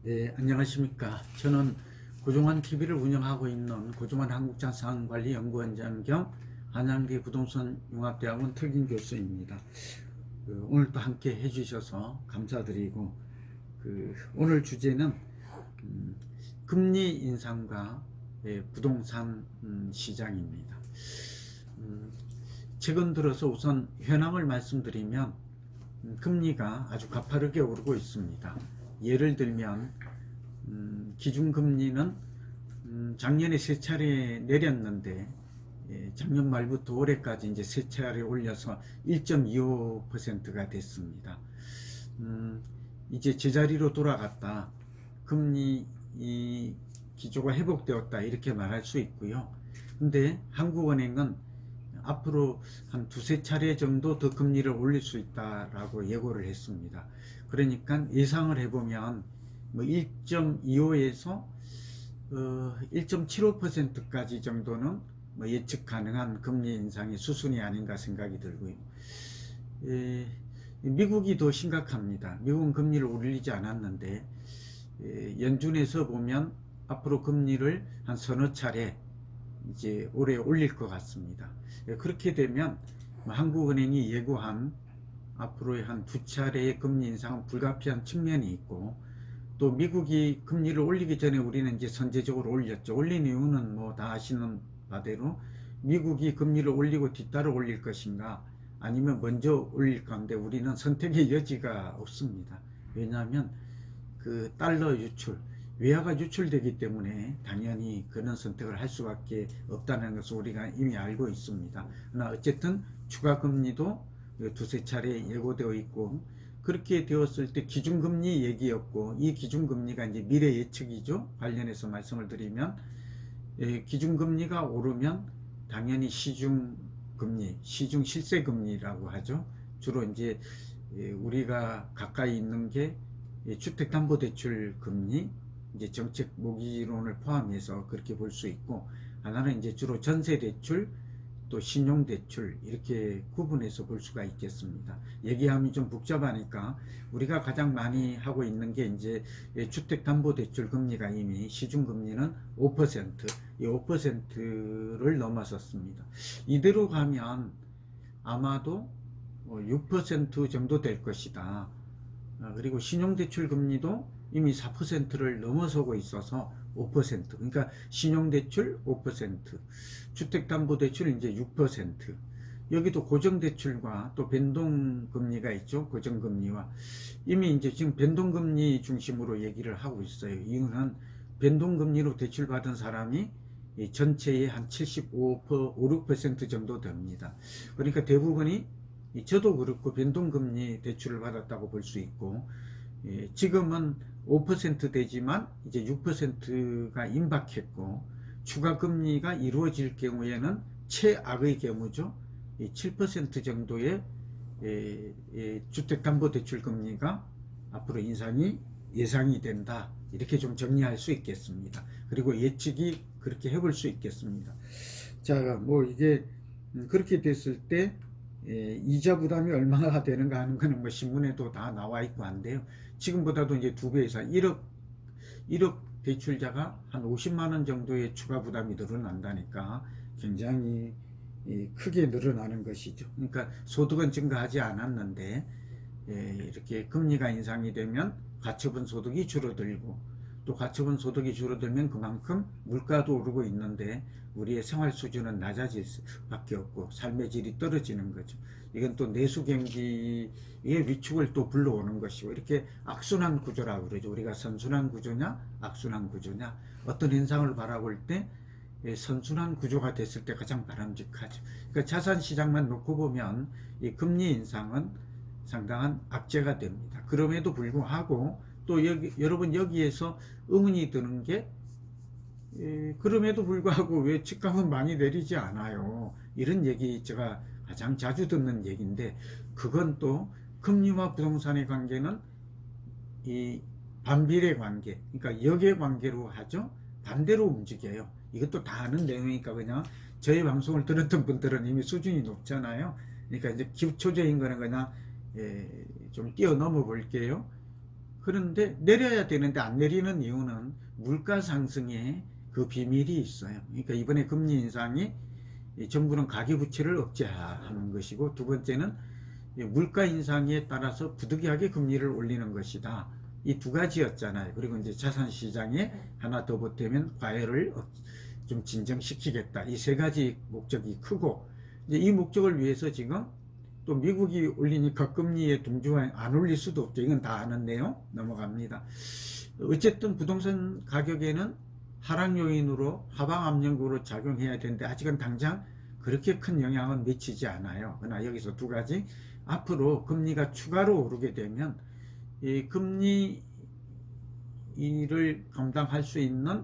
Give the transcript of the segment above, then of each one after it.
네, 안녕하십니까. 저는 고종환 TV를 운영하고 있는 고종환 한국자산관리연구원장 겸 한양대 부동산 융합대학원 특임 교수입니다. 오늘도 함께 해주셔서 감사드리고, 오늘 주제는 금리 인상과 부동산 시장입니다. 최근 들어서 우선 현황을 말씀드리면 금리가 아주 가파르게 오르고 있습니다. 예를 들면 기준금리는 작년에 세 차례 내렸는데 작년 말부터 올해까지 이제 세 차례 올려서 1.25%가 됐습니다. 이제 제자리로 돌아갔다, 금리 기조가 회복되었다, 이렇게 말할 수 있고요. 근데 한국은행은 앞으로 한 두세 차례 정도 더 금리를 올릴 수 있다라고 예고를 했습니다. 그러니까 예상을 해보면 1.25에서 1.75%까지 정도는 예측 가능한 금리 인상의 수순이 아닌가 생각이 들고요. 미국이 더 심각합니다. 미국은 금리를 올리지 않았는데 연준에서 보면 앞으로 금리를 한 서너 차례 이제 올해 올릴 것 같습니다. 그렇게 되면 한국은행이 예고한 앞으로의 한 두 차례의 금리 인상은 불가피한 측면이 있고, 또 미국이 금리를 올리기 전에 우리는 이제 선제적으로 올렸죠. 올린 이유는 뭐 다 아시는 바대로 미국이 금리를 올리고 뒤따라 올릴 것인가 아니면 먼저 올릴 건데 우리는 선택의 여지가 없습니다. 왜냐하면 그 달러 유출, 외화가 유출되기 때문에 당연히 그런 선택을 할 수밖에 없다는 것을 우리가 이미 알고 있습니다. 그러나 어쨌든 추가 금리도 두세 차례 예고되어 있고, 그렇게 되었을 때 기준금리 얘기였고, 이 기준금리가 이제 미래 예측이죠. 관련해서 말씀을 드리면 기준금리가 오르면 당연히 시중금리, 시중 실세금리라고 하죠. 주로 이제 우리가 가까이 있는 게 주택담보대출 금리, 이제 정책 모기지론을 포함해서 그렇게 볼 수 있고, 하나는 이제 주로 전세대출, 또 신용대출, 이렇게 구분해서 볼 수가 있겠습니다. 얘기하면 좀 복잡하니까 우리가 가장 많이 하고 있는 게 이제 주택담보대출 금리가 이미 시중금리는 5%, 이 5%를 넘어섰습니다. 이대로 가면 아마도 6% 정도 될 것이다. 그리고 신용대출 금리도 이미 4%를 넘어서고 있어서 5%, 그러니까 신용대출 5%, 주택담보대출 이제 6%, 여기도 고정대출과 또 변동금리가 있죠. 고정금리와 이미 이제 지금 변동금리 중심으로 얘기를 하고 있어요. 이유는 변동금리로 대출받은 사람이 전체의 한 75%, 5, 6% 정도 됩니다. 그러니까 대부분이 저도 그렇고 변동금리 대출을 받았다고 볼 수 있고, 지금은 5% 되지만 이제 6%가 임박했고, 추가 금리가 이루어질 경우에는 최악의 경우죠. 7% 정도의 주택담보대출 금리가 앞으로 인상이 예상이 된다, 이렇게 좀 정리할 수 있겠습니다. 그리고 예측이 그렇게 해볼 수 있겠습니다. 자, 뭐 이게 그렇게 됐을 때 이자 부담이 얼마나 되는가 하는 거는 뭐 신문에도 다 나와 있고 한데요. 지금보다도 이제 2배 이상, 1억 대출자가 한 50만 원 정도의 추가 부담이 늘어난다니까 굉장히 크게 늘어나는 것이죠. 그러니까 소득은 증가하지 않았는데 이렇게 금리가 인상이 되면 가처분 소득이 줄어들고, 또 가처분 소득이 줄어들면 그만큼 물가도 오르고 있는데 우리의 생활 수준은 낮아질 수밖에 없고 삶의 질이 떨어지는 거죠. 이건 또 내수 경기의 위축을 또 불러오는 것이고, 이렇게 악순환 구조라고 그러죠. 우리가 선순환 구조냐 악순환 구조냐, 어떤 현상을 바라볼 때 선순환 구조가 됐을 때 가장 바람직하죠. 그러니까 자산 시장만 놓고 보면 이 금리 인상은 상당한 악재가 됩니다. 그럼에도 불구하고 또 여러분 여기에서 의문이 드는 게 그럼에도 불구하고 왜 집값은 많이 내리지 않아요, 이런 얘기 제가 가장 자주 듣는 얘기인데, 그건 또 금리와 부동산의 관계는 이 반비례 관계, 그러니까 역의 관계로 하죠. 반대로 움직여요. 이것도 다 아는 내용이니까 그냥 저희 방송을 들었던 분들은 이미 수준이 높잖아요. 그러니까 이제 기초적인 거는 그냥 좀 뛰어넘어 볼게요. 그런데 내려야 되는데 안 내리는 이유는 물가 상승에 그 비밀이 있어요. 그러니까 이번에 금리 인상이 정부는 가계부채를 억제하는 것이고, 두 번째는 물가 인상에 따라서 부득이하게 금리를 올리는 것이다. 이 두 가지였잖아요. 그리고 이제 자산 시장에 하나 더 보태면 과열을 좀 진정시키겠다. 이 세 가지 목적이 크고, 이제 이 목적을 위해서 지금 또 미국이 올리니까 금리에 동조한 안 올릴 수도 없죠. 이건 다 아는 내용 넘어갑니다. 어쨌든 부동산 가격에는 하락 요인으로 하방 압력으로 작용해야 되는데 아직은 당장 그렇게 큰 영향은 미치지 않아요. 그러나 여기서 두 가지, 앞으로 금리가 추가로 오르게 되면 이 금리를 감당할 수 있는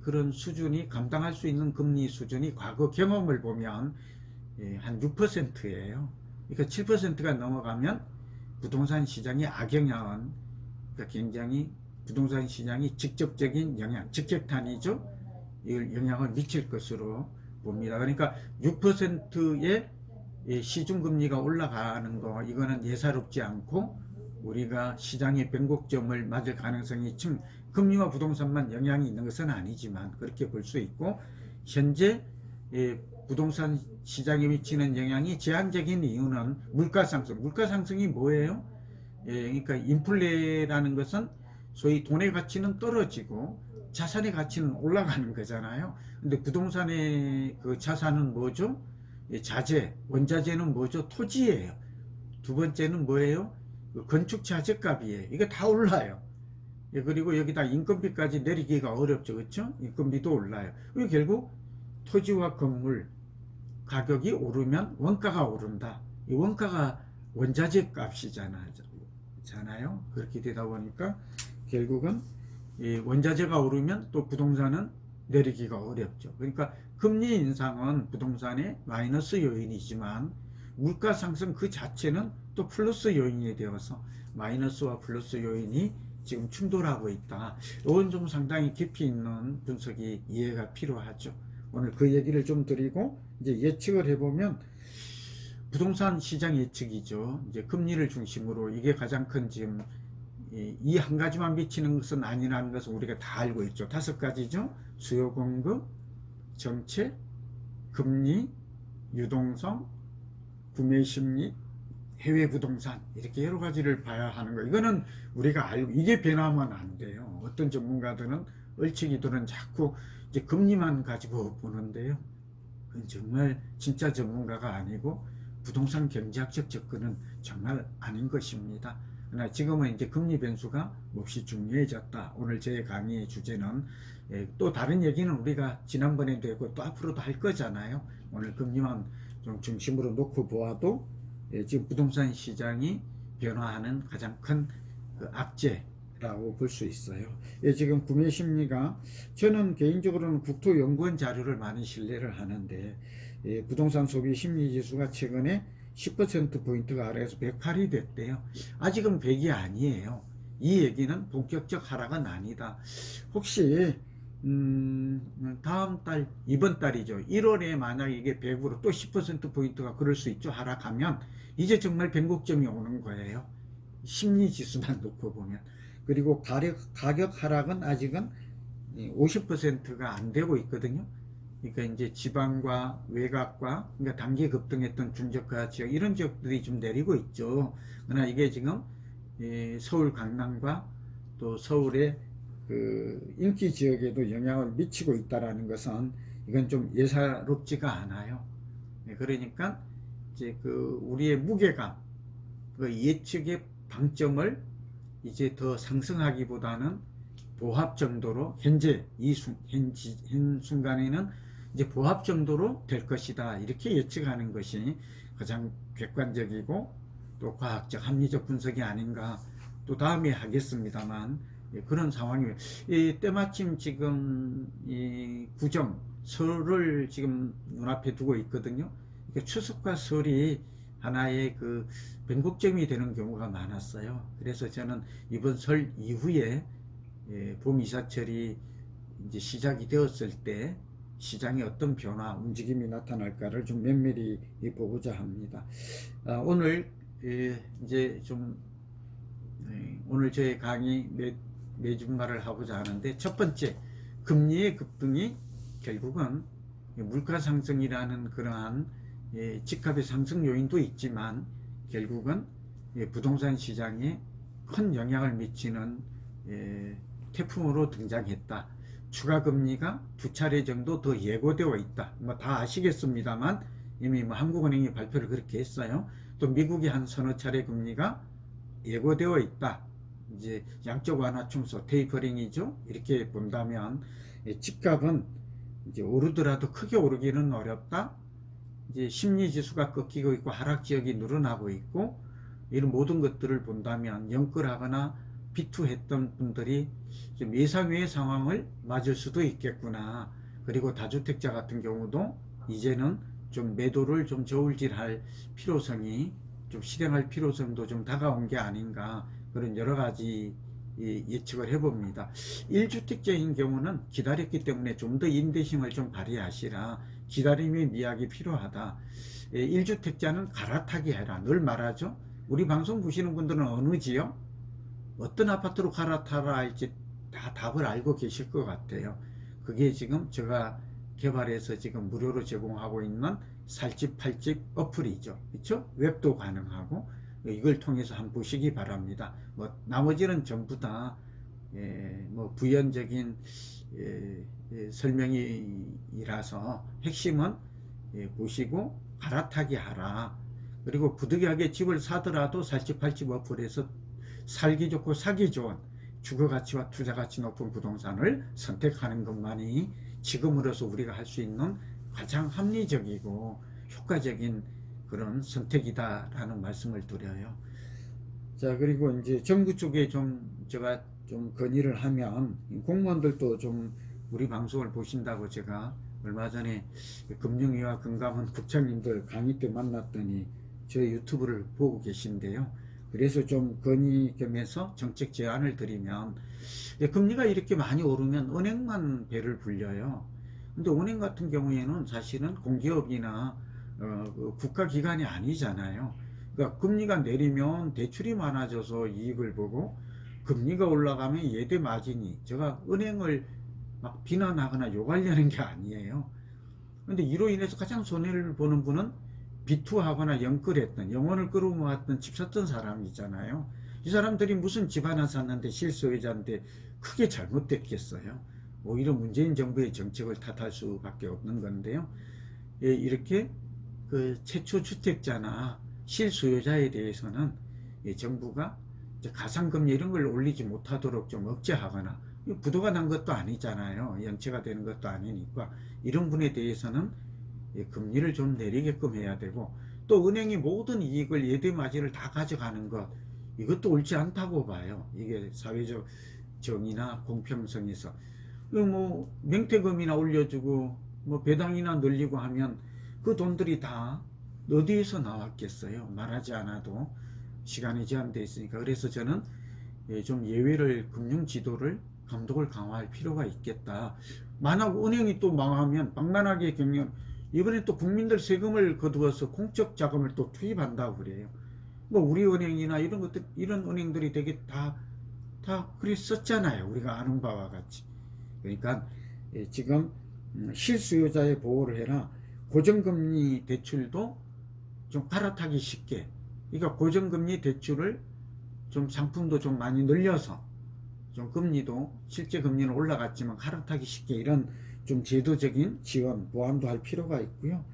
그런 수준이, 감당할 수 있는 금리 수준이 과거 경험을 보면 한 6%예요. 그러니까 7%가 넘어가면 부동산 시장의 악영향은, 그러니까 굉장히 부동산 시장이 직접적인 영향, 직격탄이죠. 이걸 영향을 미칠 것으로 봅니다. 그러니까 6%의 시중금리가 올라가는 거, 이거는 예사롭지 않고 우리가 시장의 변곡점을 맞을 가능성이, 금리와 부동산만 영향이 있는 것은 아니지만 그렇게 볼 수 있고, 현재 부동산 시장에 미치는 영향이 제한적인 이유는 물가 상승. 물가 상승이 뭐예요? 그러니까 인플레라는 것은 소위 돈의 가치는 떨어지고 자산의 가치는 올라가는 거잖아요. 근데 부동산의 그 자산은 뭐죠? 자재, 원자재는 뭐죠? 토지예요. 두 번째는 뭐예요? 건축 자재값이에요. 이게 다 올라요. 그리고 여기다 인건비까지 내리기가 어렵죠. 그렇죠? 인건비도 올라요. 그리고 결국 토지와 건물 가격이 오르면 원가가 오른다. 이 원가가 원자재 값이잖아요. 그렇게 되다 보니까 결국은 이 원자재가 오르면 또 부동산은 내리기가 어렵죠. 그러니까 금리 인상은 부동산의 마이너스 요인이지만 물가 상승 그 자체는 또 플러스 요인이 되어서 마이너스와 플러스 요인이 지금 충돌하고 있다. 이건 좀 상당히 깊이 있는 분석이, 이해가 필요하죠. 오늘 그 얘기를 좀 드리고 이제 예측을 해보면, 부동산 시장 예측이죠. 이제 금리를 중심으로 이게 가장 큰 지금 이 한 가지만 미치는 것은 아니라는 것을 우리가 다 알고 있죠. 5가지죠. 수요 공급, 정책, 금리, 유동성, 구매 심리, 해외 부동산, 이렇게 여러 가지를 봐야 하는 거. 이거는 우리가 알고, 이게 변하면 안 돼요. 어떤 전문가들은, 얼치기들은 자꾸 이제 금리만 가지고 보는데요. 그건 정말 진짜 전문가가 아니고 부동산 경제학적 접근은 정말 아닌 것입니다. 그러나 지금은 이제 금리 변수가 몹시 중요해졌다. 오늘 제 강의의 주제는, 또 다른 얘기는 우리가 지난번에도 했고 또 앞으로도 할 거잖아요. 오늘 금리만 좀 중심으로 놓고 보아도 지금 부동산 시장이 변화하는 가장 큰 그 악재라고 볼 수 있어요. 지금 구매 심리가, 저는 개인적으로는 국토연구원 자료를 많이 신뢰를 하는데, 부동산 소비 심리 지수가 최근에 10%포인트가 아래에서 108이 됐대요. 아직은 100이 아니에요. 이 얘기는 본격적 하락은 아니다. 혹시 다음 달, 이번 달이죠. 1월에 만약 이게 100으로 또 10%포인트가 그럴 수 있죠. 하락하면 이제 정말 변곡점이 오는 거예요. 심리 지수만 놓고 보면. 그리고 가격 하락은 아직은 50%가 안 되고 있거든요. 그러니까 이제 지방과 외곽과, 그러니까 단기 급등했던 중저가 지역, 이런 지역들이 좀 내리고 있죠. 그러나 이게 지금 서울 강남과 또 서울의 그 인기 지역에도 영향을 미치고 있다라는 것은, 이건 좀 예사롭지가 않아요. 그러니까 이제 그 우리의 무게감, 그 예측의 방점을 이제 더 상승하기보다는 보합 정도로, 현재 현 순간에는 이제 보합 정도로 될 것이다, 이렇게 예측하는 것이 가장 객관적이고 또 과학적 합리적 분석이 아닌가. 또 다음에 하겠습니다만, 그런 상황이에요. 때마침 지금 이 구정 설을 지금 눈앞에 두고 있거든요. 그러니까 추석과 설이 하나의 그 변곡점이 되는 경우가 많았어요. 그래서 저는 이번 설 이후에 봄 이사철이 이제 시작이 되었을 때 시장에 어떤 변화, 움직임이 나타날까를 좀 면밀히 보고자 합니다. 오늘 이제 좀 오늘 저희 강의 네 준말을 하고자 하는데, 첫 번째, 금리의 급등이 결국은 물가 상승이라는 그러한 집값의 상승 요인도 있지만 결국은 부동산 시장에 큰 영향을 미치는 태풍으로 등장했다. 추가 금리가 2차례 정도 더 예고되어 있다. 뭐 다 아시겠습니다만 이미 뭐 한국은행이 발표를 그렇게 했어요. 또 미국이 한 서너 차례 금리가 예고되어 있다. 이제 양적 완화 충소, 테이퍼링이죠. 이렇게 본다면 집값은 이제 오르더라도 크게 오르기는 어렵다. 이제 심리 지수가 꺾이고 있고 하락 지역이 늘어나고 있고, 이런 모든 것들을 본다면 영끌하거나 비투했던 분들이 좀 예상외의 상황을 맞을 수도 있겠구나. 그리고 다주택자 같은 경우도 이제는 좀 매도를 좀 저울질할 필요성이, 좀 실행할 필요성도 좀 다가온 게 아닌가, 그런 여러 가지 예측을 해봅니다. 1주택자인 경우는 기다렸기 때문에 좀 더 인내심을 좀 발휘하시라. 기다림의 미학이 필요하다. 1주택자는 갈아타기 해라. 늘 말하죠. 우리 방송 보시는 분들은 어느 지역, 어떤 아파트로 갈아타라 할지 다 답을 알고 계실 것 같아요. 그게 지금 제가 개발해서 지금 무료로 제공하고 있는 살집 팔집 어플이죠. 그렇죠? 웹도 가능하고, 이걸 통해서 한번 보시기 바랍니다. 뭐 나머지는 전부 다 뭐 부연적인 설명이라서 핵심은 보시고 갈아타기 하라. 그리고 부득이하게 집을 사더라도 살집 팔집 어플에서 살기 좋고 사기 좋은 주거가치와 투자가치 높은 부동산을 선택하는 것만이 지금으로서 우리가 할 수 있는 가장 합리적이고 효과적인 그런 선택이다라는 말씀을 드려요. 자, 그리고 이제 정부 쪽에 제가 좀 건의를 하면, 공무원들도 좀 우리 방송을 보신다고 제가 얼마 전에 금융위와 금감원 국장님들 강의 때 만났더니 저희 유튜브를 보고 계신데요. 그래서 좀 건의 겸해서 정책 제안을 드리면, 금리가 이렇게 많이 오르면 은행만 배를 불려요. 근데 은행 같은 경우에는 사실은 공기업이나 국가기관이 아니잖아요. 그러니까 금리가 내리면 대출이 많아져서 이익을 보고, 금리가 올라가면 예대 마진이, 제가 은행을 막 비난하거나 욕하려는 게 아니에요. 근데 이로 인해서 가장 손해를 보는 분은 비투하거나 영끌했던, 영혼을 끌어모았던 집 샀던 사람이잖아요. 이 사람들이 무슨 집 하나 샀는데 실소유자인데 크게 잘못됐겠어요. 오히려 문재인 정부의 정책을 탓할 수밖에 없는 건데요. 이렇게 그 최초 주택자나 실소유자에 대해서는 정부가 가상금리 이런 걸 올리지 못하도록 좀 억제하거나, 부도가 난 것도 아니잖아요. 연체가 되는 것도 아니니까 이런 분에 대해서는 금리를 좀 내리게끔 해야 되고, 또 은행이 모든 이익을 예대마진을 다 가져가는 것, 이것도 옳지 않다고 봐요. 이게 사회적 정의나 공평성에서 뭐 명태금이나 올려주고 뭐 배당이나 늘리고 하면 그 돈들이 다 어디에서 나왔겠어요? 말하지 않아도 시간이 제한되어 있으니까. 그래서 저는 좀 예외를, 금융 지도를, 감독을 강화할 필요가 있겠다. 만약 은행이 또 망하면 방만하게 경영, 이번에 또 국민들 세금을 거두어서 공적 자금을 또 투입한다고 그래요. 뭐 우리 은행이나 이런 것들, 이런 은행들이 되게 다 그랬었잖아요. 우리가 아는 바와 같이. 그러니까 지금 실수요자의 보호를 해라. 고정금리 대출도 좀 갈아타기 쉽게, 그러니까 고정금리 대출을 좀 상품도 좀 많이 늘려서 좀 금리도, 실제 금리는 올라갔지만 갈아타기 쉽게, 이런 좀 제도적인 지원, 보완도 할 필요가 있고요.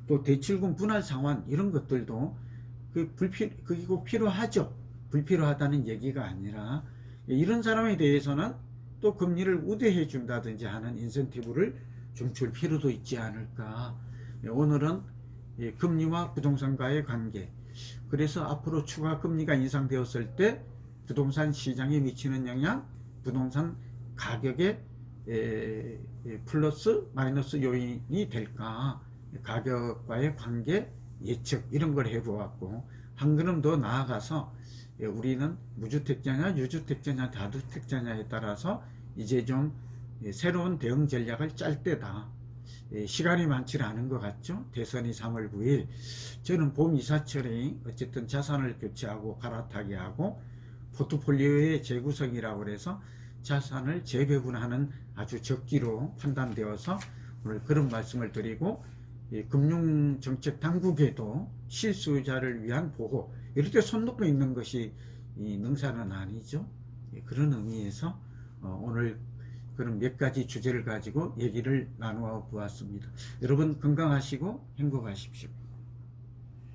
또 대출금 분할 상환 이런 것들도 그게 꼭 필요하죠. 불필요하다는 얘기가 아니라, 이런 사람에 대해서는 또 금리를 우대해 준다든지 하는 인센티브를 좀 줄 필요도 있지 않을까. 오늘은 금리와 부동산과의 관계, 그래서 앞으로 추가 금리가 인상되었을 때 부동산 시장에 미치는 영향, 부동산 가격에 플러스 마이너스 요인이 될까, 가격과의 관계 예측 이런 걸 해보았고, 한 걸음 더 나아가서 우리는 무주택자냐 유주택자냐 다주택자냐에 따라서 이제 좀 새로운 대응 전략을 짤 때다. 시간이 많지 않은 것 같죠? 대선이 3월 9일. 저는 봄 이사철이 어쨌든 자산을 교체하고 갈아타게 하고 포트폴리오의 재구성이라고 해서 자산을 재배분하는 아주 적기로 판단되어서 오늘 그런 말씀을 드리고, 금융정책당국에도 실수요자를 위한 보호, 이럴 때 손 놓고 있는 것이 이 능사는 아니죠. 그런 의미에서 오늘 그런 몇 가지 주제를 가지고 얘기를 나누어 보았습니다. 여러분 건강하시고 행복하십시오.